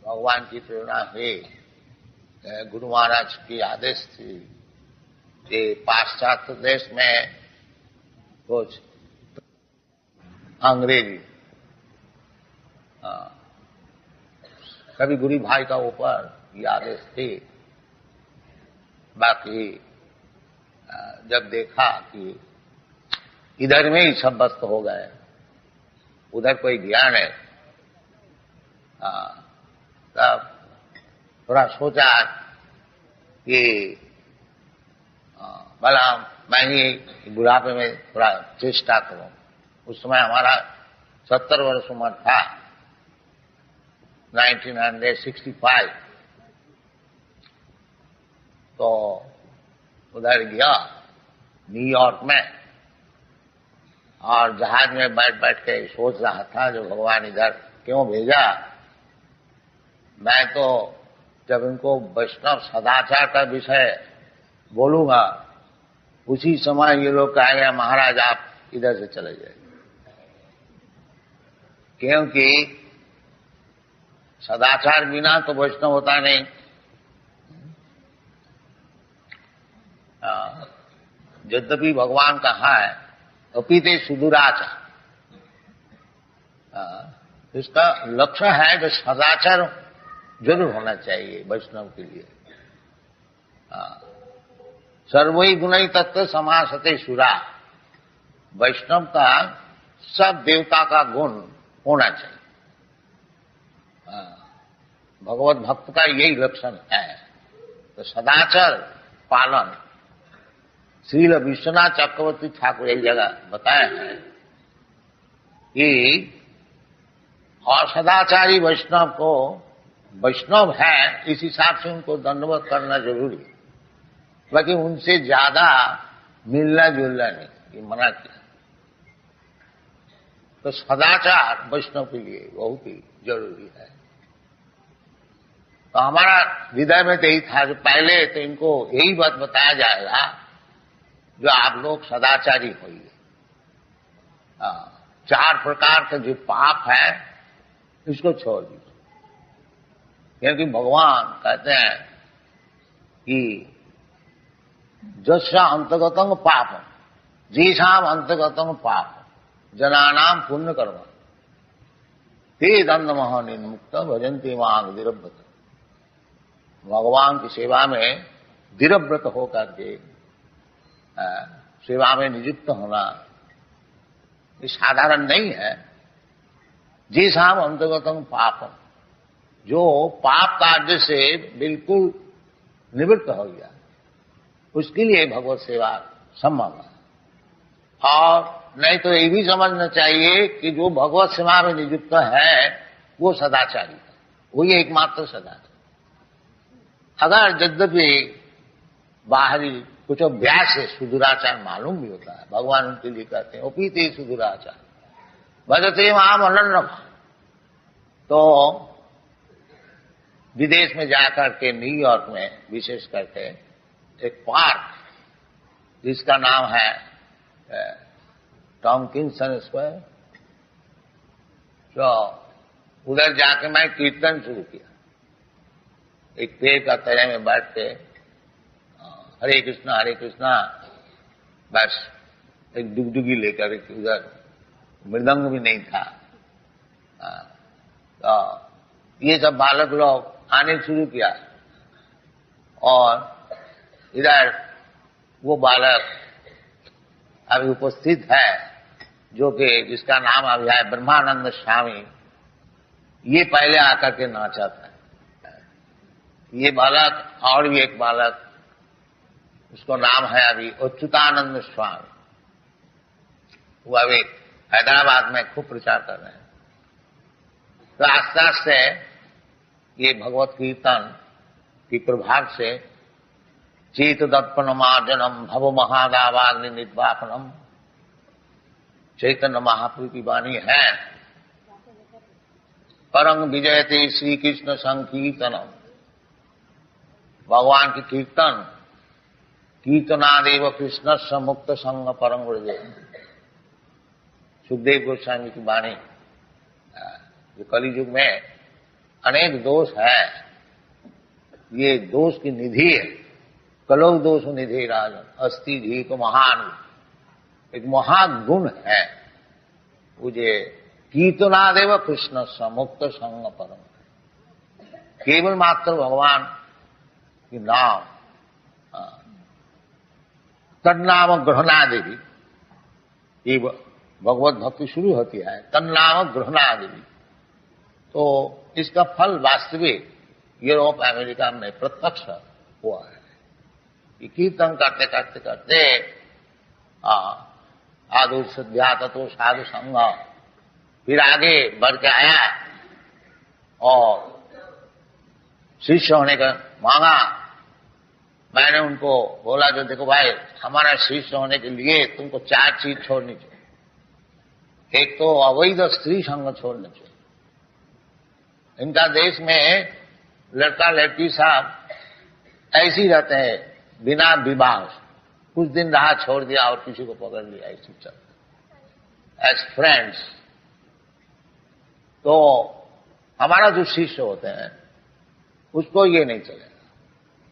भगवान की प्रेरणा हुई, गुरु महाराज की आदेश थी कि पाश्चात्य देश में कुछ अंग्रेजी कभी गुरु भाई का ऊपर ये आदेश थी। बाकी जब देखा कि इधर में ही सब व्यस्त हो गए, उधर कोई गया नहीं, तब थोड़ा सोचा कि भला मैं ही बुढ़ापे में थोड़ा चेष्टा करूं। उस समय हमारा 70 वर्ष उम्र था, 1965। तो उधर गया न्यूयॉर्क में, और जहाज में बैठ बैठ के सोच रहा था जो भगवान इधर क्यों भेजा। मैं तो जब इनको वैष्णव सदाचार का विषय बोलूंगा, उसी समय ये लोग कहेंगे महाराज आप इधर से चले जाइए, क्योंकि सदाचार बिना तो वैष्णव होता नहीं। यद्यपि भगवान कहा है अपीते सुदूराचार, इसका लक्ष्य है कि सदाचार जरूर होना चाहिए वैष्णव के लिए। सर्वै गुणै तत्व समासते सुरा, वैष्णव का सब देवता का गुण होना चाहिए। भगवत भक्त का यही लक्षण है। तो सदाचार पालन श्रील विश्वनाथ चक्रवर्ती ठाकुर एक जगह बताए हैं कि और सदाचारी वैष्णव को वैष्णव है इस हिसाब से उनको दंडवत करना जरूरी है, बाकी उनसे ज्यादा मिलना जुलना नहीं, ये मना किया। तो सदाचार वैष्णव के लिए बहुत ही जरूरी है। तो हमारा हृदय में तो यही था कि पहले तो इनको यही बात बताया जाएगा जो आप लोग सदाचारी होइए। 4 प्रकार का जो पाप है इसको छोड़ दीजिए, क्योंकि भगवान कहते हैं कि जस्या अंतगतम पापम जीसाम अंतगतम पाप जनानाम पुण्य कर्म ते दंडमह निर्मुक्त भजन्ति मांग दिरव्रत। भगवान की सेवा में दिरव्रत होकर के सेवा में नियुक्त होना ये साधारण नहीं है। जीसाम अंतगतम पापम, जो पाप कार्य से बिल्कुल निवृत्त हो गया, उसके लिए भगवत सेवा संभव है। और नहीं तो ये भी समझना चाहिए कि जो भगवत सेवा में नियुक्त है वो सदाचारी है, वही एकमात्र सदाचारी। अगर यद्यपि बाहरी कुछ अभ्यास से सुदूराचार मालूम भी होता है, भगवान उनके लिए कहते हैं उपीते सुदूराचार भजते माम अनन्य। तो विदेश में जाकर के न्यूयॉर्क में विशेष करके एक पार्क जिसका नाम है टॉमकिंसन स्क्वायर, तो उधर जाके मैं कीर्तन शुरू किया। एक पेड़ का तले में बैठ के हरे कृष्णा, बस एक डुगडुगी लेकर के, उधर मृदंग भी नहीं था। तो ये सब बालक लोग आने शुरू किया, और इधर वो बालक अभी उपस्थित है जो कि जिसका नाम अभी है ब्रह्मानंद स्वामी, ये पहले आकर के नाचा था। ये बालक और भी एक बालक, उसको नाम है अभी अच्युतानंद स्वामी, वो अभी हैदराबाद में खूब प्रचार कर रहे हैं। तो आस्ते आस्ते ये भगवत कीर्तन की प्रभाव से चेत दर्पण मार्जनम भव महादावाग्नि निर्वापनम चैतन्य महाप्रभु की वाणी है। परम विजयते श्री कृष्ण संकीर्तनम, भगवान की कीर्तन कीर्तनादेव कृष्ण से मुक्त संग परम व्रजे। सुखदेव गोस्वामी की वाणी जो कलि युग में अनेक दोष है, ये दोष की निधि है। कलो दोष निधि राजन अस्थि धीक महान, एक महागुण है मुझे। कीर्तनादेव कृष्ण समुक्त संग परम, केवल मात्र भगवान की नाम, तन्नाम ग्रहणादेवी, ये भगवत भक्ति शुरू होती है तन्नाम ग्रहणादेवी। तो इसका फल वास्तविक यूरोप अमेरिका में प्रत्यक्ष हुआ है कि कीर्तन करते करते करते आदुर सद्या तत्व साधु संग, फिर आगे बढ़ के आया और शिष्य होने का मांगा। मैंने उनको बोला जो देखो भाई, हमारा शिष्य होने के लिए तुमको 4 चीज छोड़नी चाहिए। एक तो अवैध स्त्री संग छोड़ना चाहिए। इनका देश में लड़का लड़की साहब ऐसे ही रहते हैं बिना विवाह, कुछ दिन रहा छोड़ दिया और किसी को पकड़ लिया, ऐसे चलते एज फ्रेंड्स। तो हमारा जो शिष्य होते हैं उसको ये नहीं चलेगा।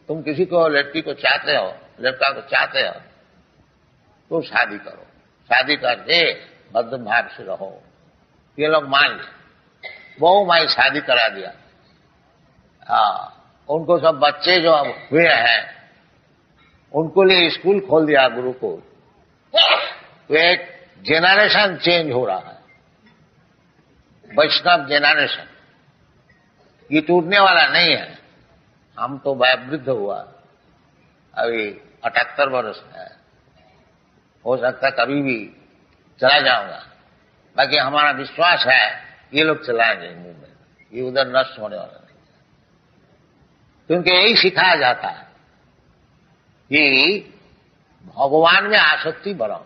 तुम किसी को लड़की को चाहते हो, लड़का को चाहते हो तो शादी करो, शादी करके भद्र भाव से रहो। ये लोग मान ले, वो मैं शादी करा दिया। उनको सब बच्चे जो हुए हैं उनको लिए स्कूल खोल दिया, गुरुकुल। तो एक जेनरेशन चेंज हो रहा है, वैष्णव जेनरेशन। ये टूटने वाला नहीं है। हम तो वयोवृद्ध हुआ, अभी 78 वर्ष है, हो सकता है कभी भी चला जाऊंगा। बाकी हमारा विश्वास है ये लोग चलाएंगे मूवमेंट, ये उधर नष्ट होने वाला नहीं है। क्योंकि यही सिखाया जाता है कि भगवान में आसक्ति बढ़ाओ,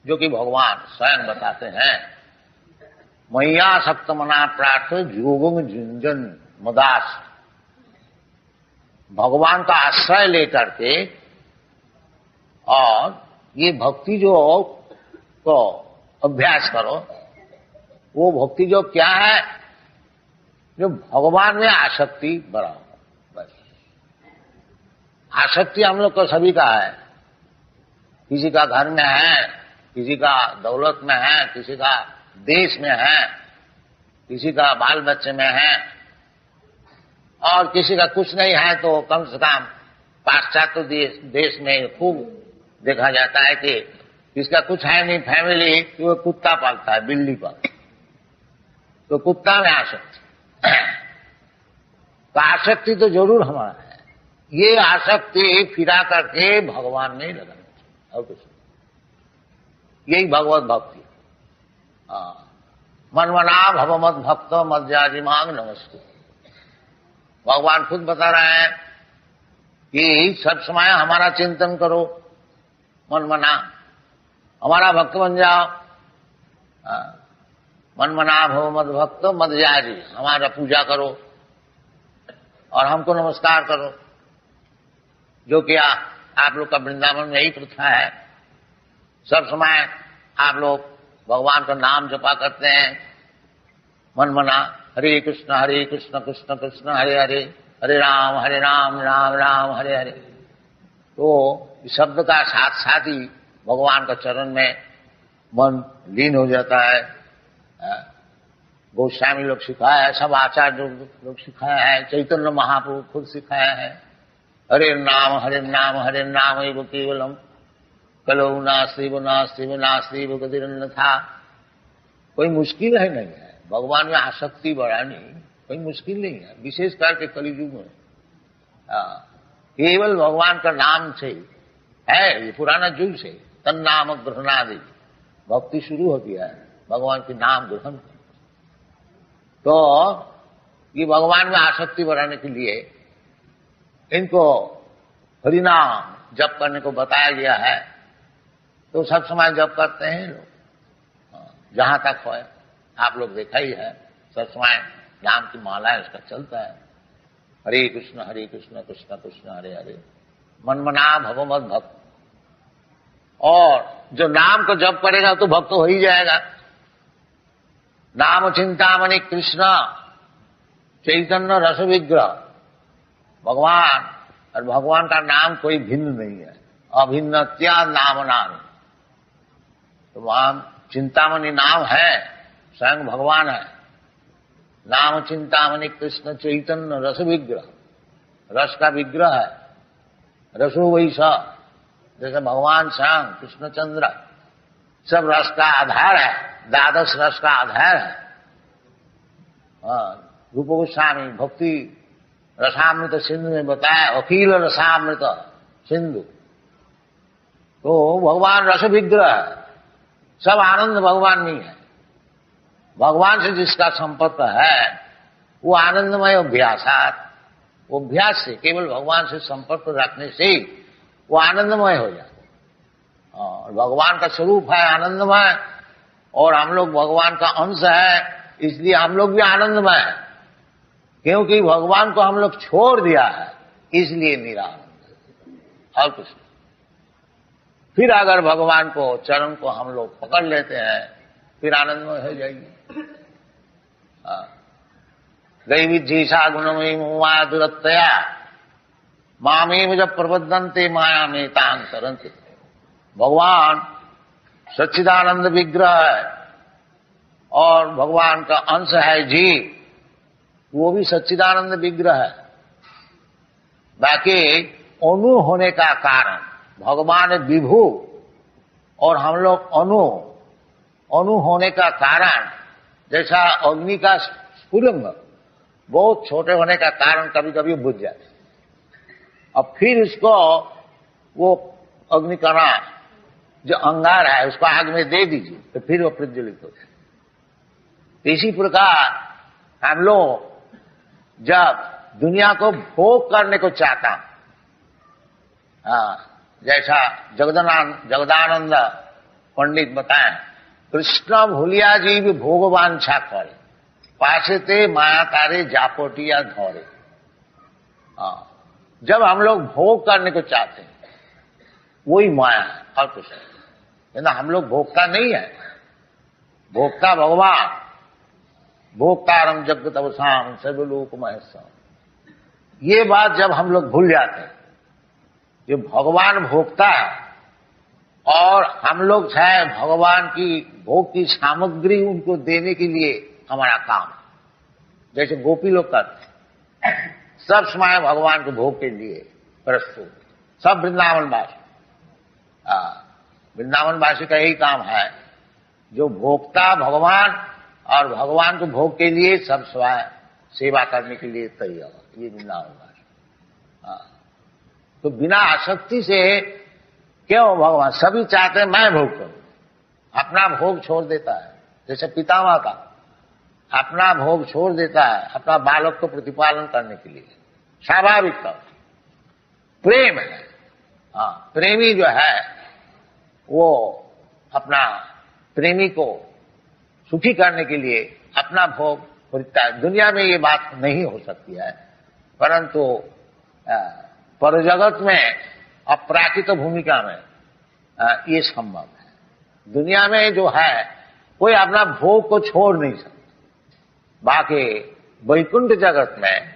जो कि भगवान स्वयं बताते हैं, मैया सक्त मना प्रार्थ योगम झुंझन मदास। भगवान का आश्रय लेकर के और ये भक्ति जो को अभ्यास करो, वो भक्ति जो क्या है, जो भगवान में आसक्ति बढ़ाओ। बस आसक्ति हम लोग को सभी का है। किसी का घर में है, किसी का दौलत में है, किसी का देश में है, किसी का बाल बच्चे में है, और किसी का कुछ नहीं है तो कम से कम पाश्चात्य देश में खूब देखा जाता है कि किसका कुछ है नहीं फैमिली, कि वो कुत्ता पालता है, बिल्ली पालता है, तो कुत्ता में आसक्ति। तो आसक्ति तो जरूर हमारा है। ये आसक्ति फिरा करके भगवान में लगाना चाहिए और कुछ नहीं। यही भगवत भक्ति। मनमना भव मद भक्त मज्जाजी मांग नमस्ते। भगवान खुद बता रहे हैं कि सब समय हमारा चिंतन करो, मनमना हमारा भक्त बन जाओ। मनमना भव मद भक्त मज्जाजी, हमारा पूजा करो और हमको नमस्कार करो। जो कि आप लोग का वृंदावन में यही प्रथा है। सब समय आप लोग भगवान का नाम जपा करते हैं, मनमना हरे कृष्ण कृष्ण कृष्ण हरे हरे, हरे राम राम राम हरे हरे। तो इस शब्द का साथ साथ ही भगवान का चरण में मन लीन हो जाता है। गोस्वामी लोग सिखाया है, सब आचार्य लोग सिखाया है, चैतन्य महाप्रभु खुद सिखाया है। हरे नाम एव केवलम कलो नास्ति गतिरन्न था। कोई मुश्किल है नहीं है, भगवान में आसक्ति बढ़ानी कोई मुश्किल नहीं है, विशेष करके कलियुग में। केवल भगवान का नाम से है, ये पुराना युग से तन्नाम ग्रहणादि भक्ति शुरू होती है, भगवान के नाम ग्रहण। तो ये भगवान में आसक्ति बढ़ाने के लिए इनको हरिनाम जप करने को बताया गया है। तो सब समय जप करते हैं लोग, जहां तक हो आप लोग देखा ही है, सब समय नाम की माला इसका चलता है। हरे कृष्ण कृष्ण कृष्ण हरे हरे, मनमना भव मद भक्त। और जो नाम को जप करेगा तो भक्त हो ही जाएगा। नाम चिंतामणि कृष्ण, चैतन्य रस विग्रह भगवान, और भगवान का नाम कोई भिन्न नहीं है, अभिन्नत्या नाम नाम। तो वहां चिंतामणि नाम है, स्वयं भगवान है। नाम चिंतामणि कृष्ण चैतन्य रस विग्रह, रस का विग्रह है। रसो वैसा, जैसे भगवान स्वयं कृष्णचंद्र सब रस का आधार है, द्वादश रस का आधार है। रूप गोस्वामी भक्ति रसामृत सिंधु में बताया, अखिल रसामृत सिंधु। तो भगवान रस विग्रह है, सब आनंद भगवान में है। भगवान से जिसका संपर्क है वो आनंदमय अभ्यासात, वो अभ्यास से, केवल भगवान से संपर्क रखने से वो आनंदमय हो जाता है। और भगवान का स्वरूप है आनंदमय, और हम लोग भगवान का अंश है, इसलिए हम लोग भी आनंदमय है। क्योंकि भगवान को हम लोग छोड़ दिया है, इसलिए निरानंद, और कुछ नहीं। फिर अगर भगवान को, चरण को हम लोग पकड़ लेते हैं, फिर आनंदमय हो जाएगी। दैविज्जीषा गुणमयी माया दुरत्तया मामेव जब प्रबद्धन्ते माया में तान तरन्ते। भगवान सच्चिदानंद विग्रह है और भगवान का अंश है जीव, वो भी सच्चिदानंद विग्रह है। बाकी अणु होने का कारण, भगवान विभु और हम लोग अणु होने का कारण, जैसा अग्नि का स्फुलिंग बहुत छोटे होने का कारण कभी कभी बुझ जाते, अब फिर इसको वो अग्नि का जो अंगार है उसको आग में दे दीजिए तो फिर वो प्रज्वलित हो जाए। इसी प्रकार हम लोग जब दुनिया को भोग करने को चाहता, जैसा जगदानंद पंडित बताएं, कृष्ण भूलिया जी भी भोगवांछा करे, पाछते माया तारे जापोटिया धौरे। जब हम लोग भोग करने को चाहते हैं वही माया है और कुछ नहीं, ना हम लोग भोक्ता नहीं है। भोक्ता भगवान, भोक्तारम जगत अवसाम सर्वलोक महेश्वर। ये बात जब हम लोग भूल जाते हैं, जो भगवान भोक्ता है और हम लोग चाहे भगवान की भोग की सामग्री उनको देने के लिए हमारा काम, जैसे गोपी लोग करते हैं, सब समय भगवान के भोग के लिए प्रस्तुत, सब वृंदावनवासी। वृंदावनवासी का यही काम है, जो भोक्ता भगवान और भगवान को भोग के लिए सब स्वयं सेवा करने के लिए तैयार, ये वृंदावनवासी। तो बिना आसक्ति से क्यों भगवान, सभी चाहते हैं मैं भोग करूं, अपना भोग छोड़ देता है। जैसे पितामह का अपना भोग छोड़ देता है अपना बालक को प्रतिपालन करने के लिए, स्वाभाविक तौर प्रेम है। प्रेमी जो है वो अपना प्रेमी को सुखी करने के लिए अपना भोग खरीदता है। दुनिया में ये बात नहीं हो सकती है, परंतु परजगत में अपराकृत भूमिका में ये संभव है। दुनिया में जो है कोई अपना भोग को छोड़ नहीं सकता। बाकी वैकुंठ जगत में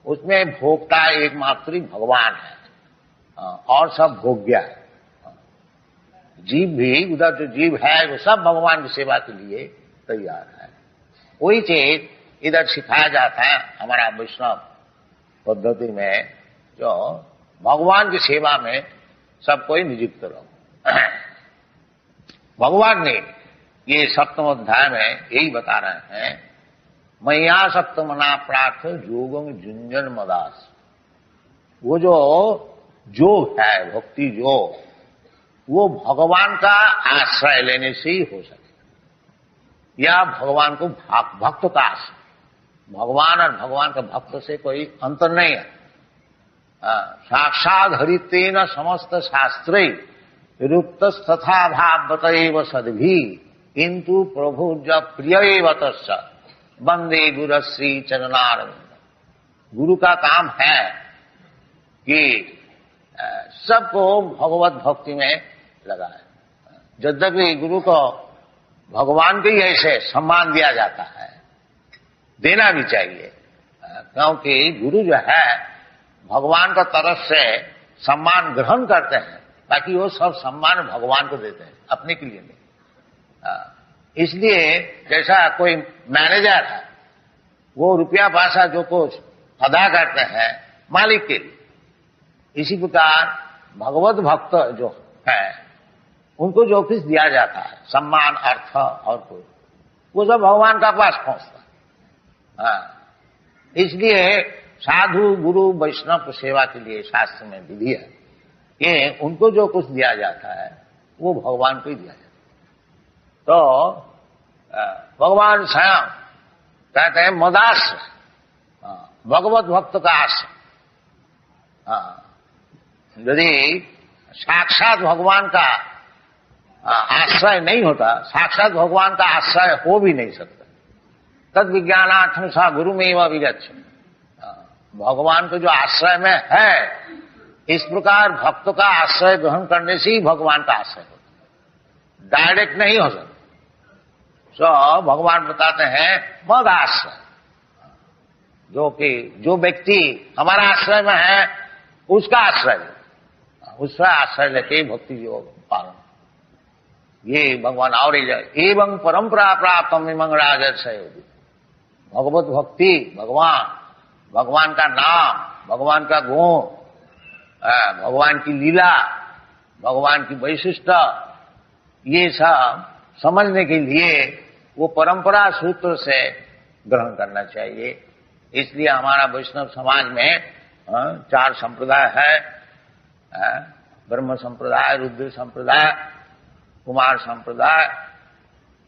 उसमें भोक्ता एकमात्र भगवान है और सब भोग्य है। जीव भी, उधर जो जीव है वो सब भगवान की सेवा के लिए तैयार है। वही चीज इधर सिखाया जाता है हमारा वैष्णव पद्धति में, जो भगवान की सेवा में सब कोई नियुक्त रहो। भगवान ने ये सप्तम अध्याय में यही बता रहे हैं, मैया सप्तमना प्रार्थ योगम झुंझन मदास। वो जो योग है, भक्ति योग, वो भगवान का आश्रय लेने से ही हो सके, या भगवान को भक्त का आश्रय। भगवान और भगवान का भक्त से कोई अंतर नहीं है। साक्षात हरितेन समस्त शास्त्रे रुक्तस्तथा भावतएव सद्भि किंतु प्रभु जब प्रिय तस् वंदे गुरु श्री चरणारविंद। गुरु का काम है कि सबको भगवत भक्ति में लगाए। यद्यपि गुरु को भगवान के ही ऐसे सम्मान दिया जाता है, देना भी चाहिए, क्योंकि गुरु जो है भगवान का तरफ से सम्मान ग्रहण करते हैं, बाकी वो सब सम्मान भगवान को देते हैं, अपने के लिए नहीं। इसलिए जैसा कोई मैनेजर है, वो रुपया पैसा जो कुछ अदा करते हैं मालिक के लिए, इसी प्रकार भगवत भक्त जो है उनको जो कुछ दिया जाता है, सम्मान, अर्थ और कुछ, वो सब भगवान का पास पहुंचता है। इसलिए साधु गुरु वैष्णव को सेवा के लिए शास्त्र में विधि है कि उनको जो कुछ दिया जाता है वो भगवान को ही दिया जाता है। तो भगवान स्वयं कहते हैं मदाश्रय, भगवत भक्त का आश्रय। यदि साक्षात भगवान का आश्रय नहीं होता, साक्षात भगवान का आश्रय हो भी नहीं सकता। तद विज्ञानार्थम सा गुरु में वह विगच्छ, भगवान को जो आश्रय में है, इस प्रकार भक्त का आश्रय ग्रहण करने से ही भगवान का आश्रय होता है, डायरेक्ट नहीं हो सकता। तो भगवान बताते हैं मद आश्रय, जो व्यक्ति हमारा आश्रय में है उसका आश्रय, उसका आश्रय लेके भक्ति योग पालन, ये भगवान और एवं परंपरा प्राप्त राजर्षय, भगवत भक्ति, भगवान का नाम, भगवान का गुण, भगवान की लीला, भगवान की वैशिष्ट, ये सब समझने के लिए वो परंपरा सूत्र से ग्रहण करना चाहिए। इसलिए हमारा वैष्णव समाज में 4 संप्रदाय है, ब्रह्म संप्रदाय, रुद्र संप्रदाय, कुमार संप्रदाय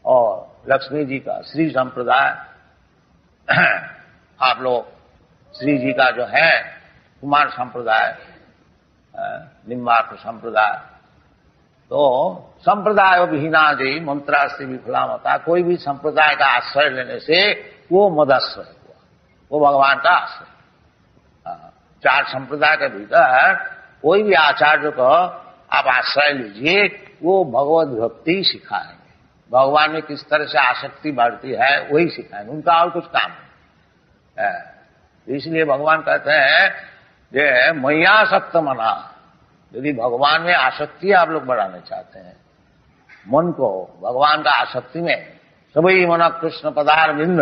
और लक्ष्मी जी का श्री संप्रदाय। आप लोग श्री जी का जो है कुमार संप्रदाय, निम्बार्क संप्रदाय। तो संप्रदाय विहीनादि मंत्रा से विफलामता, कोई भी संप्रदाय का आश्रय लेने से वो मदाश्रय हुआ, वो भगवान का आश्रय। 4 संप्रदाय के भीतर कोई भी आचार्य को आप आश्रय लीजिए, वो भगवत भक्ति सिखाएंगे, भगवान में किस तरह से आसक्ति बढ़ती है वही सिखाएंगे, उनका और कुछ काम नहीं। इसलिए भगवान कहते हैं जे मैयासक्त मना, यदि भगवान में आसक्ति आप लोग बढ़ाना चाहते हैं, मन को भगवान का आसक्ति में, सभी मन कृष्ण पदार बिंद,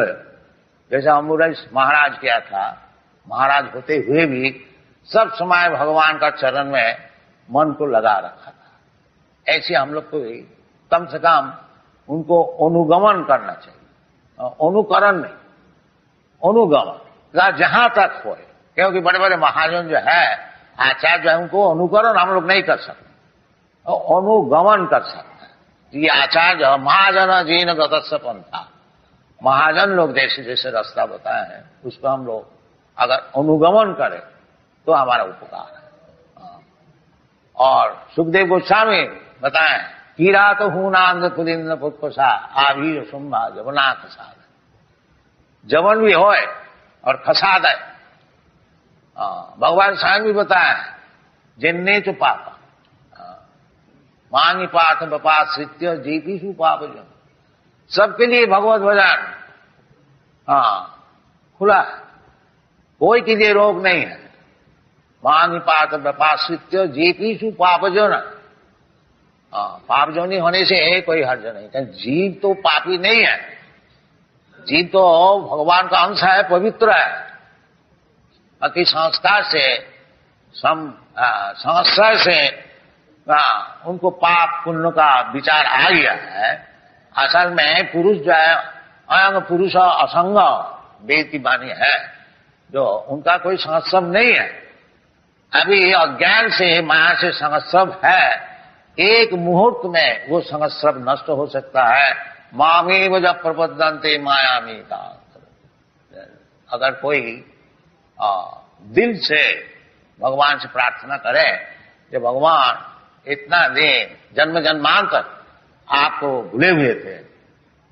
जैसा अम्बुरेश महाराज किया था, महाराज होते हुए भी सब समय भगवान का चरण में मन को लगा रखा था। ऐसे हम लोग को भी कम से कम उनको अनुगमन करना चाहिए, अनुकरण नहीं, अनुगमन जहां तक हो, क्योंकि बड़े बड़े महाजन जो है, आचार्य जो है, उनको अनुकरण हम लोग नहीं कर सकते, अनुगमन कर सकते हैं। ये आचार्य महाजन जीन गतस्य पंथा, महाजन लोग जैसे जैसे रास्ता बताए हैं उसको हम लोग अगर अनुगमन करें तो हमारा उपकार है। और सुखदेव गोस्वामी बताएं, कीरा तो हूनांद पुलिंद पुष्पसा आभीर सुम्भा जवना खसाद, जवन भी होए और खसाद है। भगवान स्वयं भी बताए, जिन्ने चु पापा मांगी पाठ बपाश्रित्य जीपीसु पाप जन, सबके लिए भगवत भजन खुला है, कोई के लिए रोग नहीं है। मांगी पाठ बपाश्रित्य जीपीसु पापजन, पापजनी होने से कोई हर्ज नहीं, जीव तो पापी नहीं है, जीव तो भगवान का अंश है, पवित्र है। बाकी संस्कार से संस्कार से उनको पाप पुण्य का विचार आ गया है। असल में पुरुष जो है अयंग पुरुष असंग वेद की वाणी है, जो उनका कोई संस्कृत नहीं है, अभी अज्ञान से माया से संस्कृत है, एक मुहूर्त में वो संस्कृत नष्ट हो सकता है। मामेव जब प्रबद्धन्ते मायामी का, अगर कोई दिल से भगवान से प्रार्थना करे कि भगवान इतना दिन जन्म जन्मांतर आपको भूले हुए थे,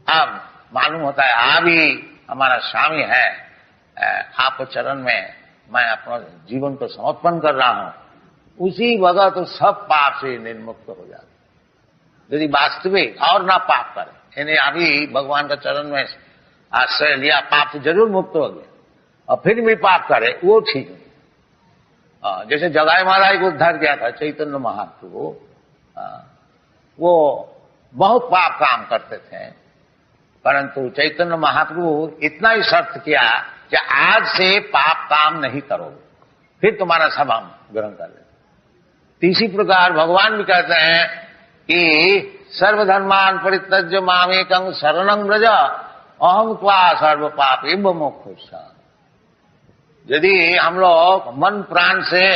अब मालूम होता है आप ही हमारा स्वामी है, आपके चरण में मैं अपना जीवन को समर्पण कर रहा हूं, उसी वक्त तो सब पाप से निर्मुक्त हो जाते। यदि वास्तविक और ना पाप करे, यानी अभी भगवान का चरण में आश्रय लिया, पाप से जरूर मुक्त हो गया, और फिर भी पाप करे, वो ठीक नहीं। जैसे जगाई महाराज को उद्धार किया था चैतन्य महाप्रभु, वो बहुत पाप काम करते थे, परंतु चैतन्य महाप्रभु इतना ही शर्त किया कि आज से पाप काम नहीं करोगे, फिर तुम्हारा सब हम ग्रहण कर लेते। इसी प्रकार भगवान भी कहते हैं कि सर्वधर्मान परित्यज्य मामेकं शरणं व्रज अहं त्वा सर्व पापेभ्यो मोक्षयिष्यामि। यदि हम लोग मन प्राण से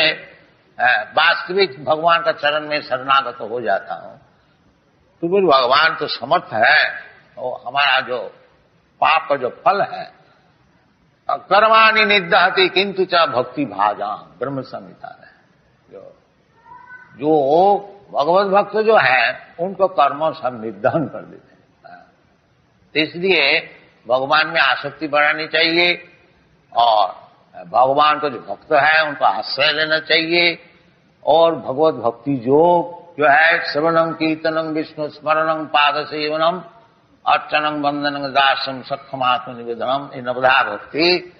वास्तविक भगवान का चरण में शरणागत हो जाता हूं, तो फिर भगवान तो समर्थ है, वो हमारा जो पाप का जो फल है, कर्माणि निदहति किंतु च भक्ति भाजां, ब्रह्म संहिता है। जो भगवत भक्त जो है उनको कर्म सब निर्दहन कर देते हैं। तो इसलिए भगवान में आसक्ति बढ़ानी चाहिए और भगवान का जो भक्त है उनको आश्रय लेना चाहिए। और भगवत भक्ति जो है श्रवणं कीर्तनं विष्णु स्मरणं पाद सेवनम अर्चनं वंदनं दासम सख्यमात्म निवेदनम, ये नवधा भक्ति,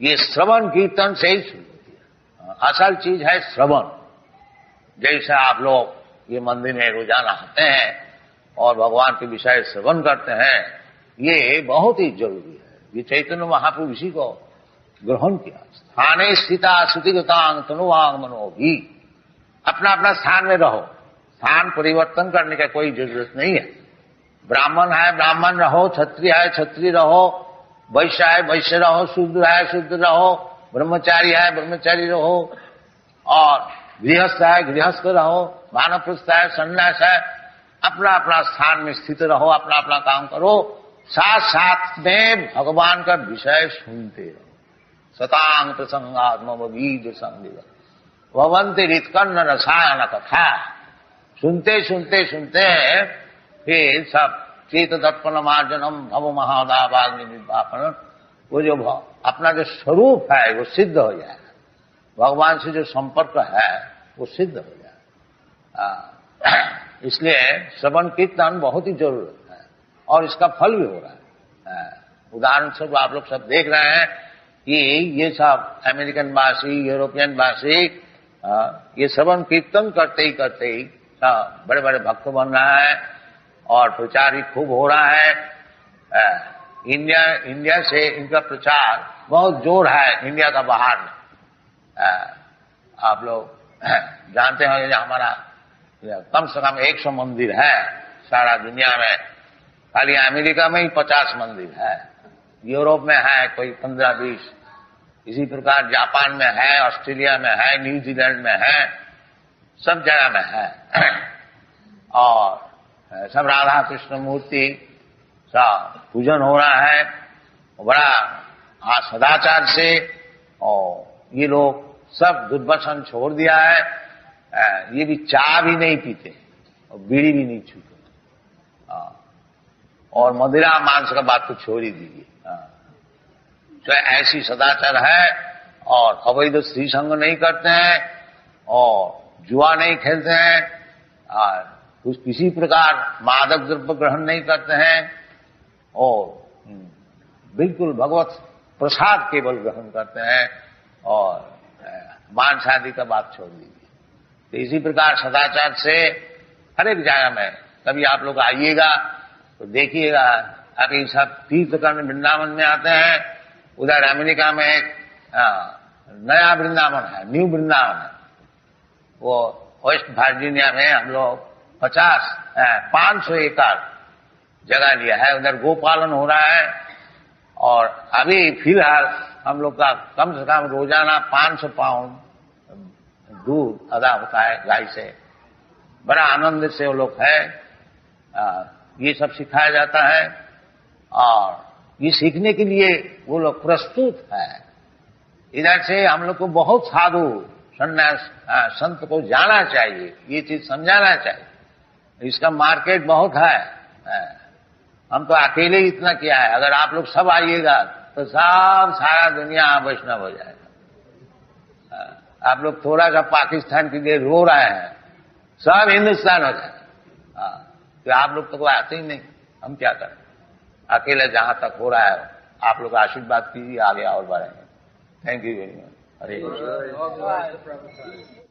ये श्रवण कीर्तन से ही शुरू होती है। असल चीज है श्रवण। जैसे आप लोग ये मंदिर में रोजाना आते हैं और भगवान के विषय श्रवण करते हैं, ये बहुत ही जरूरी है। ये चैतन्य महाप्रभु इसी को ग्रहण किया। स्थाने स्थिता श्रुतिगतांग तनुवांग मनोभी, अपना अपना स्थान में रहो, स्थान परिवर्तन करने का कोई जरूरत नहीं है। ब्राह्मण है ब्राह्मण रहो, क्षत्रिय है क्षत्रिय रहो, वैश्य है वैश्य रहो, शूद्र है शूद्र रहो, ब्रह्मचारी है ब्रह्मचारी रहो, और गृहस्थ है गृहस्थ रहो, वानप्रस्थ है सन्यास है, अपना अपना स्थान में स्थित रहो, अपना अपना काम करो, साथ साथ में भगवान का विषय सुनते रहो। सतांग प्रसंगात्म बीज संग भवंती रितकर्ण रसायन कथा, सुनते सुनते सुनते फिर सब चेत दर्पण मार्जनम भव महादावाग्निपापन, वो जो अपना जो स्वरूप है वो सिद्ध हो जाए, भगवान से जो संपर्क है वो सिद्ध हो जाए। इसलिए श्रवण कीर्तन बहुत ही जरूरत है और इसका फल भी हो रहा है। उदाहरण स्वरूप आप लोग सब देख रहे हैं कि ये सब अमेरिकन वासी यूरोपियन वासी ये श्रवण कीर्तन करते ही सब बड़े बड़े भक्त बन रहा है और प्रचार भी खूब हो रहा है। इंडिया से इनका प्रचार बहुत जोर है, इंडिया का बाहर में। आप लोग जानते हैं कि हमारा कम से कम 100 मंदिर है सारा दुनिया में, खाली अमेरिका में ही 50 मंदिर है, यूरोप में है कोई 15-20, इसी प्रकार जापान में है, ऑस्ट्रेलिया में है, न्यूजीलैंड में है, सब जगह में है। और सब राधा कृष्ण मूर्ति सब पूजन हो रहा है बड़ा सदाचार से, और ये लोग सब दुर्व्यसन छोड़ दिया है। ये भी चाय भी नहीं पीते और बीड़ी भी नहीं छूते, और मदिरा मांस का बात तो छोड़ ही दीजिए। तो ऐसी सदाचार है, और अवैध स्त्री संग नहीं करते हैं और जुआ नहीं खेलते हैं और किसी प्रकार मादक द्रव्य ग्रहण नहीं करते हैं और बिल्कुल भगवत प्रसाद केवल ग्रहण करते हैं और मांस आदि का बात छोड़ दीजिए। तो इसी प्रकार सदाचार से हर एक जगह में कभी आप लोग आइएगा तो देखिएगा। अभी सब तीर्थ करने वृंदावन में आते हैं, उधर अमेरिका में एक नया वृंदावन है, न्यू वृंदावन है, वो वेस्ट वर्जीनिया में हम लोग 500 एकड़ जगह लिया है, उधर गोपालन हो रहा है। और अभी फिलहाल हम लोग का कम से कम रोजाना 500 पाउंड दूध अदा होता है गाय से, बड़ा आनंद से वो लोग है। ये सब सिखाया जाता है और ये सीखने के लिए वो लोग प्रस्तुत है। इधर से हम लोग को बहुत साधु सन्यास संत को जाना चाहिए, ये चीज समझाना चाहिए। इसका मार्केट बहुत है, हम तो अकेले ही इतना किया है। अगर आप लोग सब आइएगा तो सब सारा दुनिया वैष्णव हो जाएगा। आप लोग थोड़ा सा पाकिस्तान के लिए रो रहे हैं, सब हिंदुस्तान हो जाएगा। तो आप लोग तो आते ही नहीं, हम क्या करें? अकेले जहां तक हो रहा है आप लोग आशीर्वाद कीजिए, आगे और बढ़ेंगे। Thank you very much. Hare Krishna.